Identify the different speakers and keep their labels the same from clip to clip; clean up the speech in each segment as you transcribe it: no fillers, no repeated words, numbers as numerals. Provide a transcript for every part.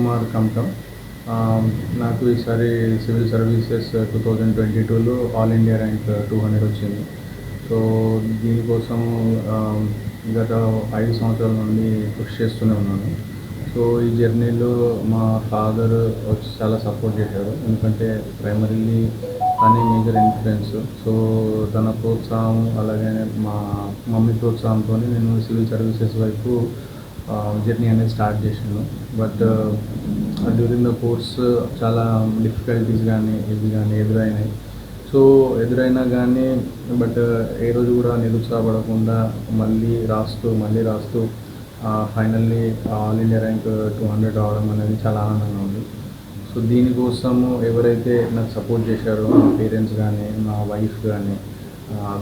Speaker 1: కుమార్ కమ్టం. నాకు ఈసారి సివిల్ సర్వీసెస్ 2022లో ఆల్ ఇండియా ర్యాంక్ 200 వచ్చింది. సో దీనికోసం గత 5 సంవత్సరాల నుండి కృషి చేస్తూనే ఉన్నాను. సో ఈ జర్నీలో మా ఫాదర్ వచ్చి చాలా సపోర్ట్ చేశారు, ఎందుకంటే ప్రైమరీలీ తనే మేజర్ ఇన్ఫ్లుయెన్స్. సో తన ప్రోత్సాహం అలాగే మా మమ్మీ ప్రోత్సాహంతో నేను సివిల్ సర్వీసెస్ వైపు జర్నీ అనేది స్టార్ట్ చేశాను. బట్ డ్యూరింగ్ ద కోర్స్ చాలా డిఫికల్టీస్ కానీ ఎదురైనాయి. సో ఎదురైనా కానీ బట్ ఏ రోజు కూడా నిరుత్సాహపడకుండా మళ్ళీ రాస్తూ ఫైనల్లీ ఆల్ ఇండియా ర్యాంక్ 200 రావడం అనేది చాలా ఆనందంగా ఉంది. సో దీనికోసము ఎవరైతే నాకు సపోర్ట్ చేశారో మా పేరెంట్స్ కానీ, మా వైఫ్ కానీ,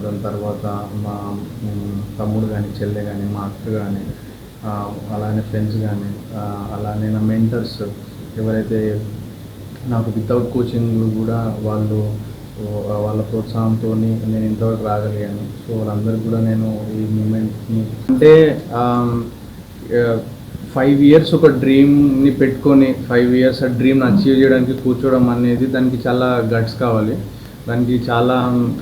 Speaker 1: దాని తర్వాత మా తమ్ముడు కానీ, చెల్లె కానీ, మా అక్క కానీ, అలానే ఫ్రెండ్స్ కానీ, అలానే నా మెంటర్స్ ఎవరైతే నాకు వితౌట్ కోచింగ్ కూడా వాళ్ళ ప్రోత్సాహంతో నేను ఇంతవరకు రాగలిగాను. సో వాళ్ళందరికీ కూడా నేను ఈ మూమెంట్ని అంటే 5 years ఒక డ్రీమ్ని పెట్టుకొని 5 years ఆ డ్రీమ్ని అచీవ్ చేయడానికి కూర్చోవడం అనేది దానికి చాలా గట్స్ కావాలి. దానికి చాలా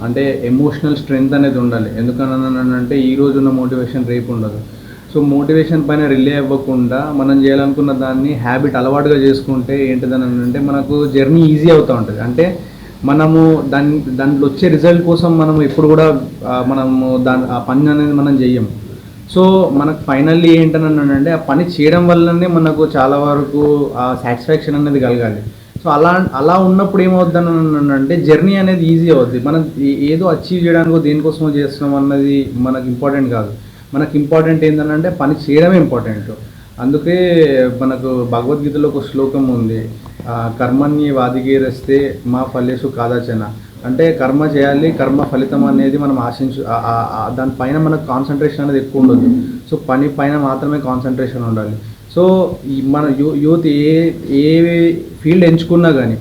Speaker 1: అంటే ఎమోషనల్ స్ట్రెంగ్త్ అనేది ఉండాలి. ఎందుకనంటే ఈ రోజు ఉన్న మోటివేషన్ రేపు ఉండదు. సో మోటివేషన్ పైన రిలే అవ్వకుండా మనం చేయాలనుకున్న దాన్ని హ్యాబిట్ అలవాటుగా చేసుకుంటే ఏంటిదని అంటే మనకు జర్నీ ఈజీ అవుతూ ఉంటుంది. అంటే మనము దాంట్లో వచ్చే రిజల్ట్ కోసం మనం ఎప్పుడు కూడా మనము ఆ పని అనేది మనం చెయ్యం. సో మనకు ఫైనల్లీ ఏంటనంటే ఆ పని చేయడం వల్లనే మనకు చాలా వరకు ఆ సాటిస్ఫాక్షన్ అనేది కలగాలి. సో అలా ఉన్నప్పుడు ఏమవుద్దని అంటే జర్నీ అనేది ఈజీ అవుద్ది. మనం ఏదో అచీవ్ చేయడానికో దేనికోసమో చేస్తున్నాం అన్నది మనకు ఇంపార్టెంట్ కాదు. మనకు ఇంపార్టెంట్ ఏంటంటే పని చేయడమే ఇంపార్టెంట్. అందుకే మనకు భగవద్గీతలో ఒక శ్లోకం ఉంది, కర్మణ్యే వాధికేరస్తే మా ఫలేషు కాదాచన. అంటే కర్మ చేయాలి, కర్మ ఫలితం అనేది మనం దానిపైన మనకు కాన్సన్ట్రేషన్ అనేది ఎక్కువ ఉండదు. సో పని పైన మాత్రమే కాన్సన్ట్రేషన్ ఉండాలి. సో మన యూత్ ఏ ఫీల్డ్ ఎంచుకున్నా కానీ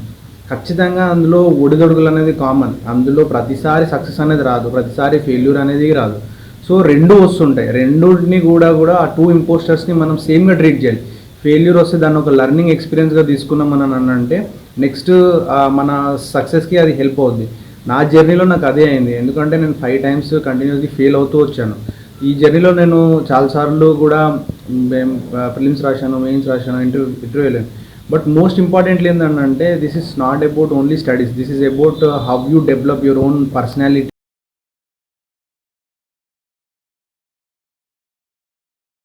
Speaker 1: ఖచ్చితంగా అందులో ఒడిదొడుగులు అనేది కామన్. అందులో ప్రతిసారి సక్సెస్ అనేది రాదు, ప్రతిసారి ఫెయిల్యూర్ అనేది రాదు. సో రెండు వస్తుంటాయి. రెండుని కూడా ఆ 2 ఇంపోస్టర్స్ని మనం సేమ్గా ట్రీట్ చేయాలి. ఫెయిల్యూర్ వస్తే దాన్ని ఒక లర్నింగ్ ఎక్స్పీరియన్స్గా తీసుకున్నాం అని అంటే నెక్స్ట్ మన సక్సెస్కి అది హెల్ప్ అవుద్ది. నా జర్నీలో నాకు అదే అయింది. ఎందుకంటే నేను 5 times కంటిన్యూస్గా ఫెయిల్ అవుతూ వచ్చాను. ఈ జర్నీలో నేను చాలాసార్లు కూడా ప్రిలిమ్స్ రాశాను, మెయిన్స్ రాశాను, ఇంటర్వ్యూ వెళ్ళాను. బట్ మోస్ట్ ఇంపార్టెంట్లీ ఏంటంటే this is not about only studies, this is about how you develop your own personality